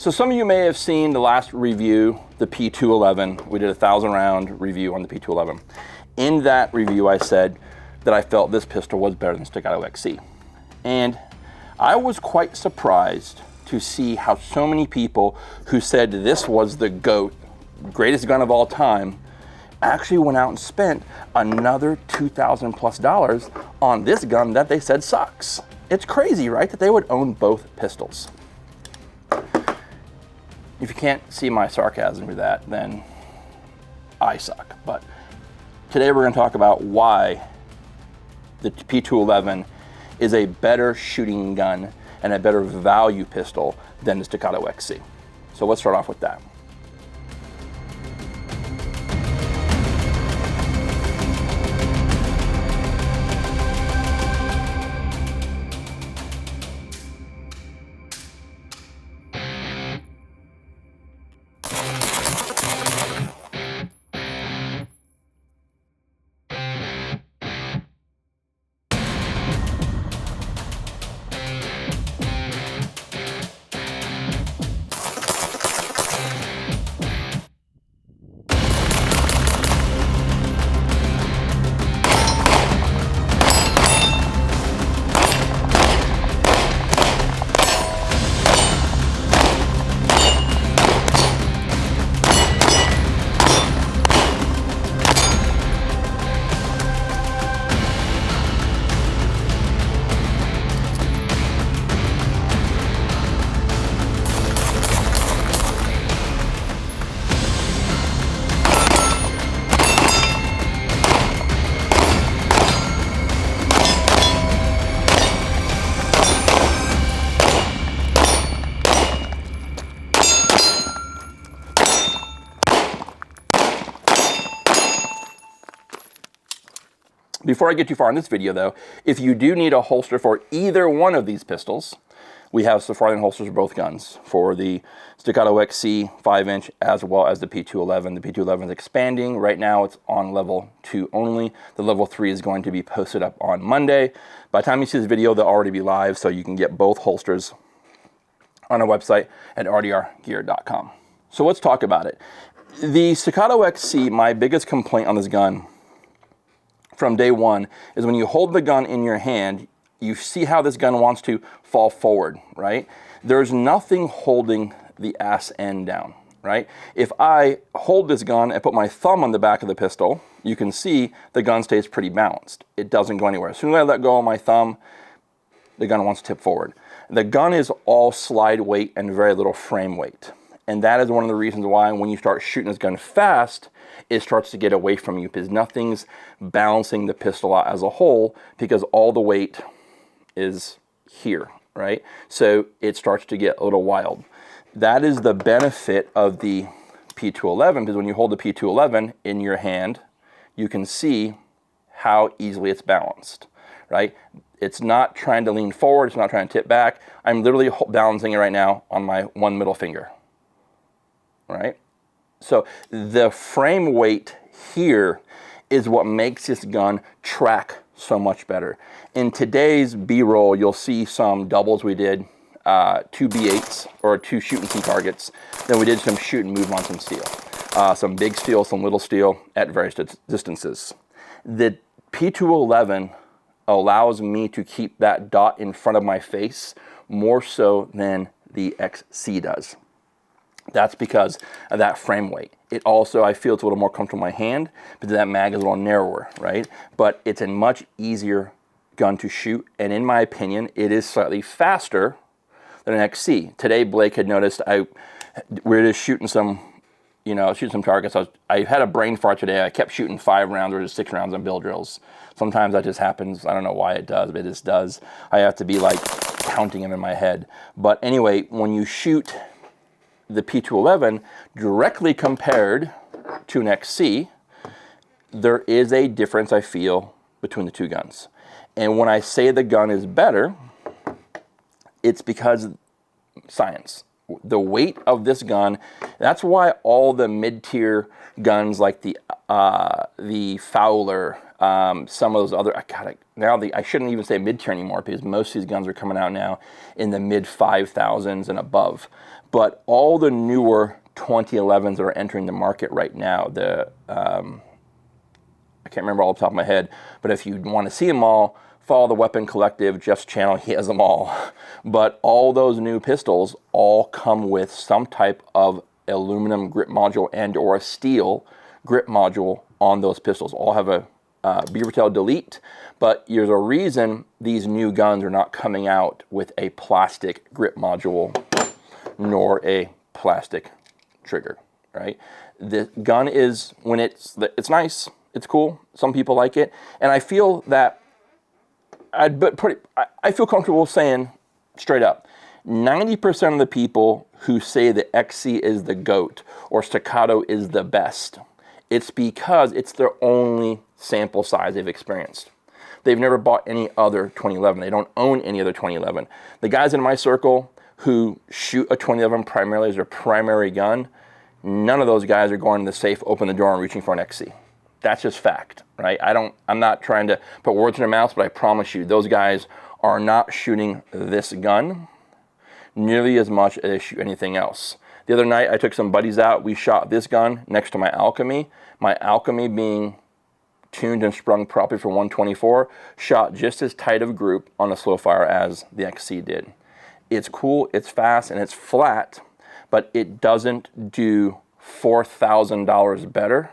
So some of you may have seen the last review, the P211. We did a 1,000 round review on the P211. In that review, I said that I felt this pistol was better than Staccato XC. And I was quite surprised to see how so many people who said this was the GOAT, greatest gun of all time, actually went out and spent another $2,000 plus on this gun that they said sucks. It's crazy, right? That they would own both pistols. If you can't see my sarcasm with that, then I suck. But today we're going to talk about why the P211 is a better shooting gun and a better value pistol than the Staccato XC. So let's start off with that. Before I get too far in this video though, if you do need a holster for either one of these pistols, we have Safari holsters for both guns, for the Staccato XC 5-inch as well as the P211. The P211 is expanding. Right now it's on level 2 only. The level 3 is going to be posted up on Monday. By the time you see this video, they'll already be live, so you can get both holsters on our website at rdrgear.com. So let's talk about it. The Staccato XC, my biggest complaint on this gun from day one is when you hold the gun in your hand, you see how this gun wants to fall forward, right? There's nothing holding the ass end down, right? If I hold this gun and put my thumb on the back of the pistol, you can see the gun stays pretty balanced. It doesn't go anywhere. As soon as I let go of my thumb, the gun wants to tip forward. The gun is all slide weight and very little frame weight. And that is one of the reasons why when you start shooting this gun fast, it starts to get away from you because nothing's balancing the pistol out as a whole because all the weight is here, right? So it starts to get a little wild. That is the benefit of the P211 because when you hold the P211 in your hand, you can see how easily it's balanced, right? It's not trying to lean forward, it's not trying to tip back. I'm literally balancing it right now on my one middle finger. Right? So the frame weight here is what makes this gun track so much better. In today's B-roll, you'll see some doubles we did, 2 B8s or 2 shoot and see targets. Then we did some shoot and move on some steel. Some big steel, some little steel at various distances. The P211 allows me to keep that dot in front of my face more so than the XC does. That's because of that frame weight. It also, I feel it's a little more comfortable in my hand because that mag is a little narrower, right? But it's a much easier gun to shoot. And in my opinion, it is slightly faster than an XC. Today, Blake had noticed we were just shooting some, shooting some targets. I had a brain fart today. I kept shooting 5 rounds or just 6 rounds on bill drills. Sometimes that just happens. I don't know why it does, but it just does. I have to be like counting them in my head. But anyway, when you shoot the P211 directly compared to an XC, there is a difference I feel between the two guns. And when I say the gun is better, it's because science. The weight of this gun, that's why all the mid-tier guns like the Fowler, some of those other, I shouldn't even say mid-tier anymore because most of these guns are coming out now in the mid-5,000s and above. But all the newer 2011s that are entering the market right now, I can't remember all off the top of my head, but if you want to see them all, follow the Weapon Collective, Jeff's channel, he has them all. But all those new pistols all come with some type of aluminum grip module and or a steel grip module on those pistols. All have a beaver tail delete, but there's a reason these new guns are not coming out with a plastic grip module nor a plastic trigger, right? The gun is, when it's nice, it's cool, some people like it, and I feel that I feel comfortable saying straight up, 90% of the people who say the XC is the GOAT or Staccato is the best, it's because it's their only sample size they've experienced. They've never bought any other 2011. They don't own any other 2011. The guys in my circle who shoot a 2011 primarily as their primary gun, none of those guys are going to the safe, open the door, and reaching for an XC. That's just fact, right? I'm not trying to put words in their mouths, but I promise you, those guys are not shooting this gun nearly as much as they shoot anything else. The other night, I took some buddies out. We shot this gun next to my Alchemy. My Alchemy, being tuned and sprung properly for 124, shot just as tight of a group on a slow fire as the XC did. It's cool, it's fast, and it's flat, but it doesn't do $4,000 better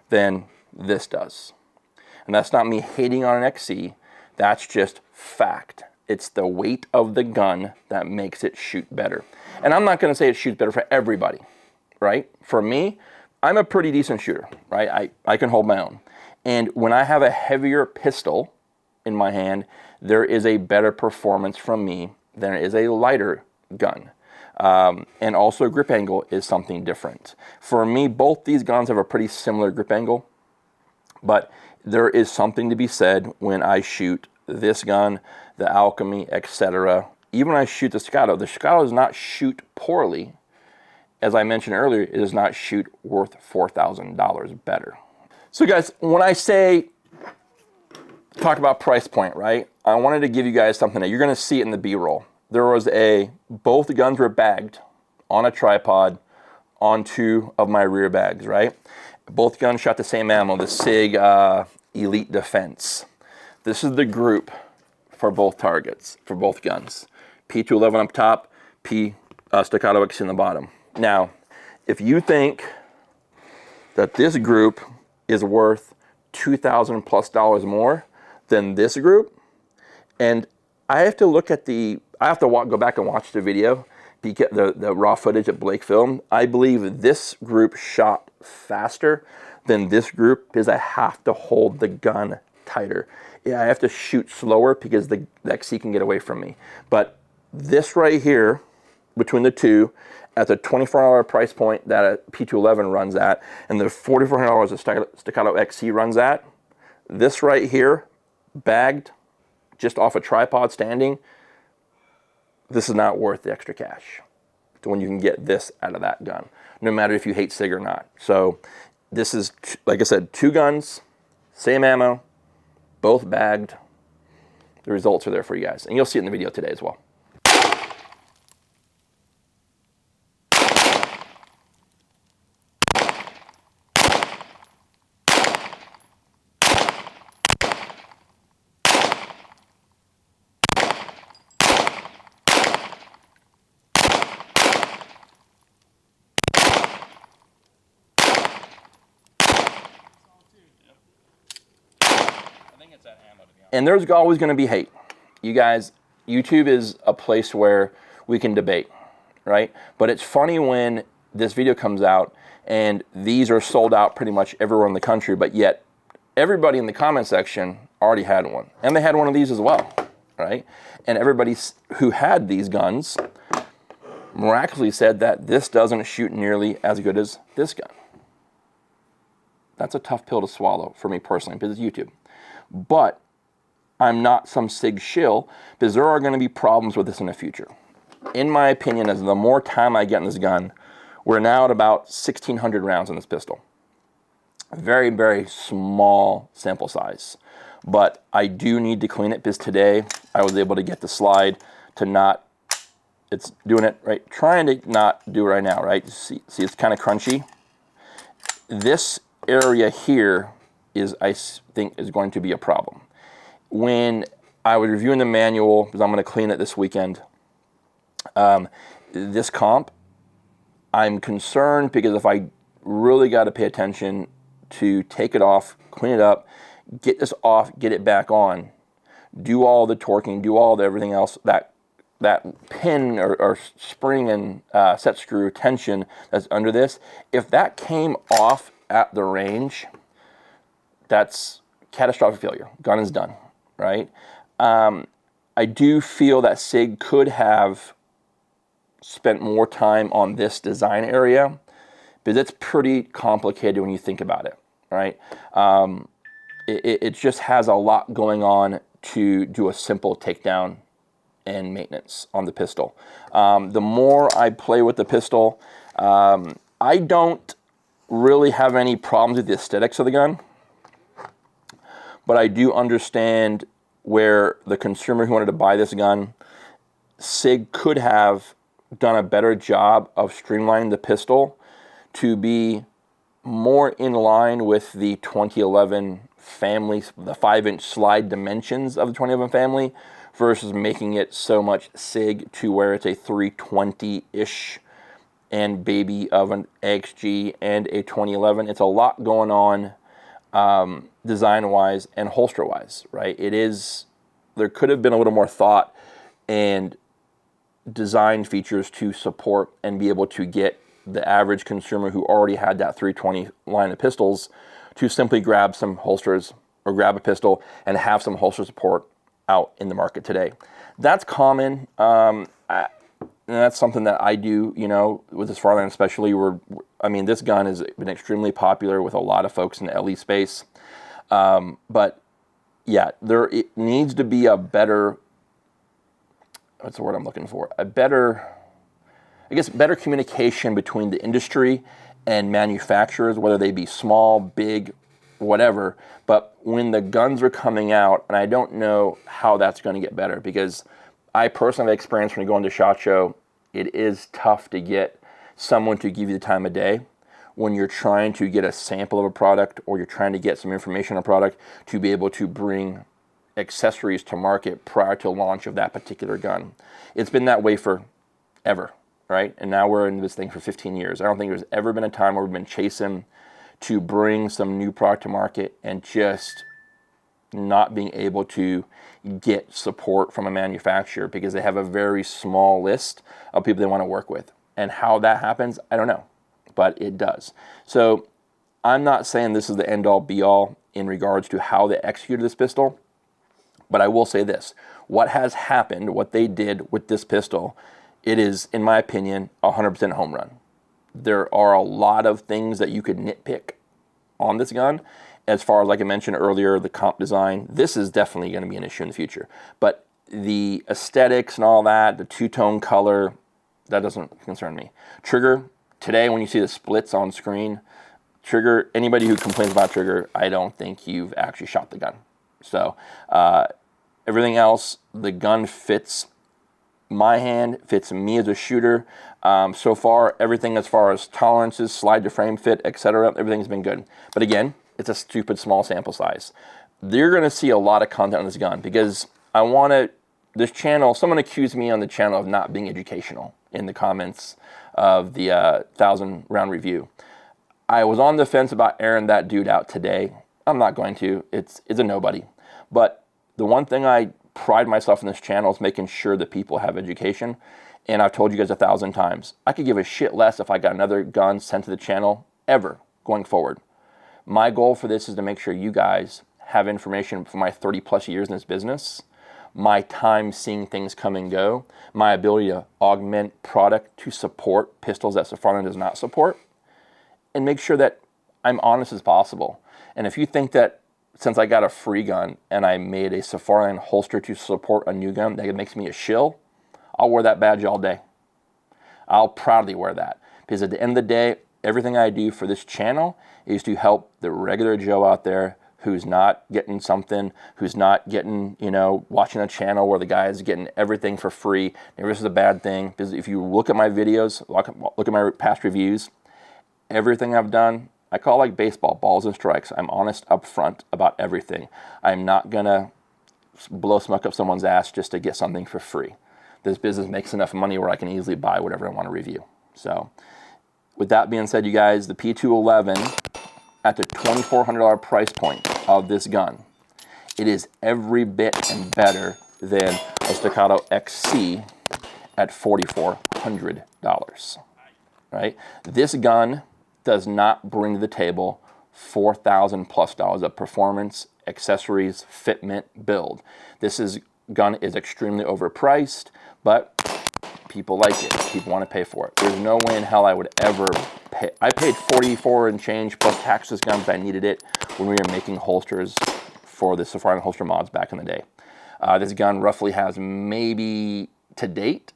than this does. And that's not me hating on an XC, that's just fact. It's the weight of the gun that makes it shoot better. And I'm not gonna say it shoots better for everybody, right? For me, I'm a pretty decent shooter, right? I can hold my own. And when I have a heavier pistol in my hand, there is a better performance from me than it is a lighter gun. And also grip angle is something different. For me, both these guns have a pretty similar grip angle, but there is something to be said when I shoot this gun, the Alchemy, etc. Even when I shoot the Staccato does not shoot poorly. As I mentioned earlier, it does not shoot worth $4,000 better. So guys, when I say talk about price point, right? I wanted to give you guys something that you're gonna see it in the B-roll. There was both guns were bagged on a tripod on two of my rear bags, right? Both guns shot the same ammo, the SIG Elite Defense. This is the group for both targets, for both guns. P211 up top, Staccato XC in the bottom. Now, if you think that this group is worth $2,000 plus more than this group, and I have to look at go back and watch the video, the raw footage that Blake filmed. I believe this group shot faster than this group because I have to hold the gun tighter. Yeah, I have to shoot slower because the XC can get away from me. But this right here, between the two, at the $2,400 price point that a P211 runs at, and the $4,400 a Staccato XC runs at, this right here, bagged, just off a tripod standing, this is not worth the extra cash to when you can get this out of that gun, no matter if you hate SIG or not. So this is, like I said, two guns, same ammo, both bagged. The results are there for you guys, and you'll see it in the video today as well. And there's always going to be hate. You guys, YouTube is a place where we can debate, right? But it's funny when this video comes out and these are sold out pretty much everywhere in the country, but yet everybody in the comment section already had one. And they had one of these as well, right? And everybody who had these guns miraculously said that this doesn't shoot nearly as good as this gun. That's a tough pill to swallow for me personally because it's YouTube. But I'm not some SIG shill because there are going to be problems with this in the future. In my opinion, as the more time I get in this gun, we're now at about 1,600 rounds in this pistol. Very, very small sample size. But I do need to clean it because today I was able to get the slide to not it's doing it, right? Trying to not do it right now, right? See it's kind of crunchy. This area here is, I think, is going to be a problem. When I was reviewing the manual, because I'm going to clean it this weekend, this comp, I'm concerned because if I really got to pay attention to take it off, clean it up, get this off, get it back on, do all the torquing, do all the everything else, that pin or spring and set screw tension that's under this, if that came off at the range, that's catastrophic failure. Gun is done, right? I do feel that SIG could have spent more time on this design area, because it's pretty complicated when you think about it, right? It just has a lot going on to do a simple takedown and maintenance on the pistol. The more I play with the pistol, I don't really have any problems with the aesthetics of the gun, but I do understand where the consumer who wanted to buy this gun, SIG could have done a better job of streamlining the pistol to be more in line with the 2011 family, the 5-inch slide dimensions of the 2011 family, versus making it so much SIG to where it's a 320-ish and baby of an XG and a 2011. It's a lot going on design-wise and holster-wise, right? There could have been a little more thought and design features to support and be able to get the average consumer who already had that 320 line of pistols to simply grab some holsters or grab a pistol and have some holster support out in the market today. That's common. And that's something that I do, with this Farland especially. This gun has been extremely popular with a lot of folks in the LE space. But yeah, it needs to be a better, what's the word I'm looking for? Better communication between the industry and manufacturers, whether they be small, big, whatever. But when the guns are coming out, and I don't know how that's going to get better, because I personally have experience when you go into SHOT Show, it is tough to get someone to give you the time of day when you're trying to get a sample of a product, or you're trying to get some information on a product to be able to bring accessories to market prior to launch of that particular gun. It's been that way forever, right? And now we're in this thing for 15 years. I don't think there's ever been a time where we've been chasing to bring some new product to market and just not being able to get support from a manufacturer because they have a very small list of people they want to work with. And how that happens, I don't know, but it does. So I'm not saying this is the end-all, be-all in regards to how they executed this pistol, but I will say this. What has happened, what they did with this pistol, it is, in my opinion, 100% home run. There are a lot of things that you could nitpick on this gun. As far as, like I mentioned earlier, the comp design, this is definitely going to be an issue in the future. But the aesthetics and all that, the two-tone color, that doesn't concern me. Trigger, today when you see the splits on screen, trigger, anybody who complains about trigger, I don't think you've actually shot the gun. So everything else, the gun fits my hand, fits me as a shooter. So far, everything as far as tolerances, slide to frame fit, etc., everything's been good. But again, it's a stupid small sample size. You're going to see a lot of content on this gun because this channel, someone accused me on the channel of not being educational in the comments of the 1,000 round review. I was on the fence about airing that dude out today. I'm not going to. It's a nobody. But the one thing I pride myself in this channel is making sure that people have education. And I've told you guys 1,000 times, I could give a shit less if I got another gun sent to the channel ever going forward. My goal for this is to make sure you guys have information for my 30 plus years in this business, my time seeing things come and go, my ability to augment product to support pistols that Safari does not support, and make sure that I'm honest as possible. And if you think that since I got a free gun and I made a Safari holster to support a new gun, that it makes me a shill, I'll wear that badge all day. I'll proudly wear that. Because at the end of the day, everything I do for this channel is to help the regular Joe out there who's not getting something, who's not getting, you know, watching a channel where the guy is getting everything for free. Maybe this is a bad thing, because if you look at my videos, look at my past reviews, everything I've done, I call it like baseball, balls and strikes. I'm honest up front about everything. I'm not gonna blow smoke up someone's ass just to get something for free. This business makes enough money where I can easily buy whatever I want to review. So with that being said, you guys, the P211 at the $2,400 price point of this gun, it is every bit and better than a Staccato XC at $4,400, right? This gun does not bring to the table $4,000 plus of performance, accessories, fitment, build. This gun is extremely overpriced, but people like it. People want to pay for it. There's no way in hell I would ever pay. I paid $44 and change plus tax this gun because I needed it when we were making holsters for the Safari holster mods back in the day. This gun roughly has maybe, to date,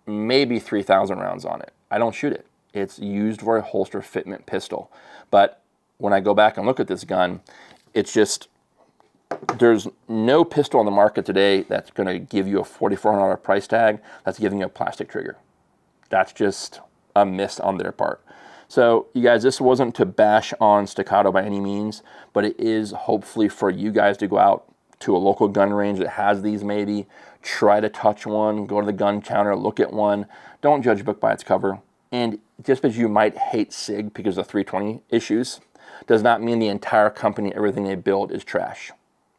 maybe 3,000 rounds on it. I don't shoot it. It's used for a holster fitment pistol. But when I go back and look at this gun, it's just, there's no pistol on the market today that's going to give you a $4,400 price tag that's giving you a plastic trigger. That's just a miss on their part. So you guys, this wasn't to bash on Staccato by any means, but it is hopefully for you guys to go out to a local gun range that has these, maybe try to touch one, go to the gun counter, look at one. Don't judge a book by its cover. And just because you might hate SIG because of 320 issues does not mean the entire company, everything they build is trash.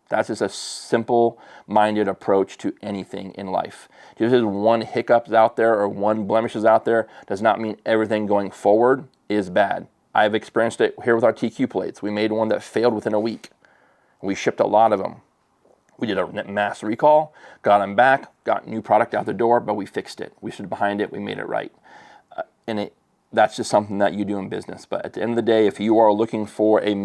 That's just a simple-minded approach to anything in life. Just because one hiccup's out there or one blemish is out there does not mean everything going forward is bad. I've experienced it here with our TQ plates. We made one that failed within a week. We shipped a lot of them. We did a mass recall, got them back, got new product out the door, but we fixed it. We stood behind it, we made it right. That's just something that you do in business. But at the end of the day, if you are looking for a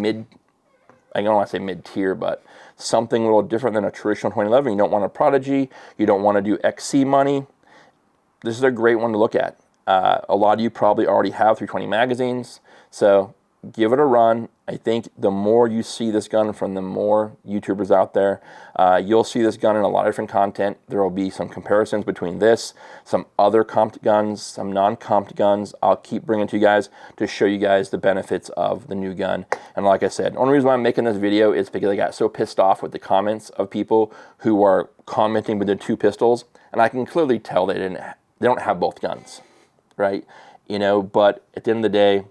I don't want to say mid-tier, but something a little different than a traditional 2011. You don't want a Prodigy. You don't want to do XC money. This is a great one to look at. A lot of you probably already have 320 magazines, so give it a run. I think the more you see this gun from the more YouTubers out there, you'll see this gun in a lot of different content. There will be some comparisons between this, some other comped guns, some non-comped guns. I'll keep bringing to you guys to show you guys the benefits of the new gun. And like I said, the only reason why I'm making this video is because I got so pissed off with the comments of people who are commenting with the two pistols, and I can clearly tell they don't have both guns, right? You know, but at the end of the day,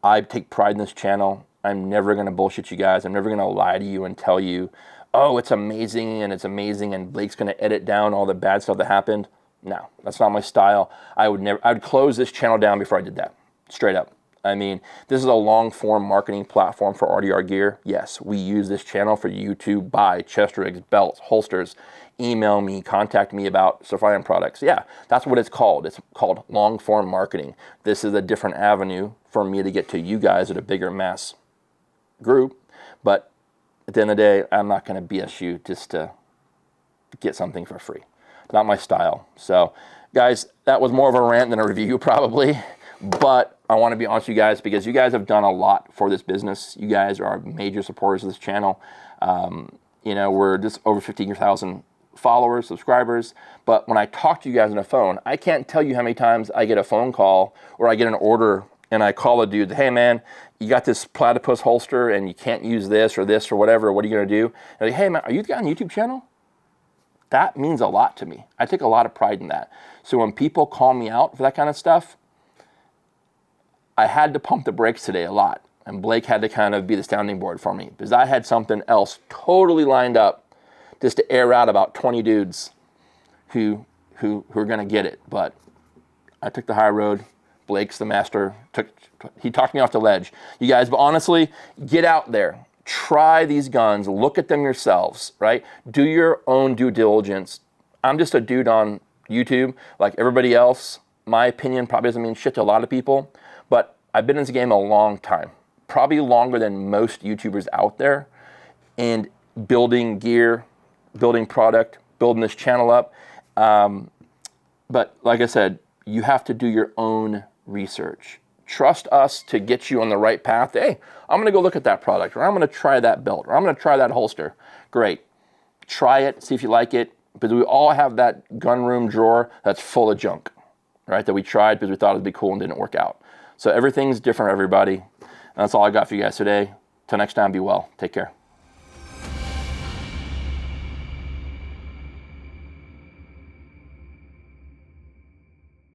I take pride in this channel. I'm never going to bullshit you guys. I'm never going to lie to you and tell you, oh, it's amazing and Blake's going to edit down all the bad stuff that happened. No, that's not my style. I would close this channel down before I did that, straight up. I mean, this is a long-form marketing platform for RDR gear. Yes, we use this channel for you to buy chest rigs, belts, holsters, email me, contact me about Safari products. Yeah, that's what it's called. It's called long-form marketing. This is a different avenue for me to get to you guys at a bigger mass group. But at the end of the day, I'm not going to BS you just to get something for free. Not my style. So, guys, that was more of a rant than a review probably. But I want to be honest with you guys because you guys have done a lot for this business. You guys are major supporters of this channel. You know, we're just over 15,000 followers, subscribers. But when I talk to you guys on the phone, I can't tell you how many times I get a phone call or I get an order and I call a dude, hey man, you got this platypus holster and you can't use this or whatever. What are you going to do? And like, hey man, are you got a YouTube channel? That means a lot to me. I take a lot of pride in that. So when people call me out for that kind of stuff, I had to pump the brakes today a lot. And Blake had to kind of be the sounding board for me because I had something else totally lined up just to air out about 20 dudes who are going to get it. But I took the high road. Blake's the master. He talked me off the ledge. You guys, but honestly, get out there. Try these guns. Look at them yourselves, right? Do your own due diligence. I'm just a dude on YouTube like everybody else. My opinion probably doesn't mean shit to a lot of people, but I've been in this game a long time, probably longer than most YouTubers out there, and building gear, building product, building this channel up. But like I said, you have to do your own research. Trust us to get you on the right path. Hey, I'm going to go look at that product, or I'm going to try that belt, or I'm going to try that holster. Great. Try it, see if you like it, because we all have that gun room drawer that's full of junk, right, that we tried because we thought it'd be cool and didn't work out. So everything's different for everybody. And that's all I got for you guys today. Till next time, be well. Take care.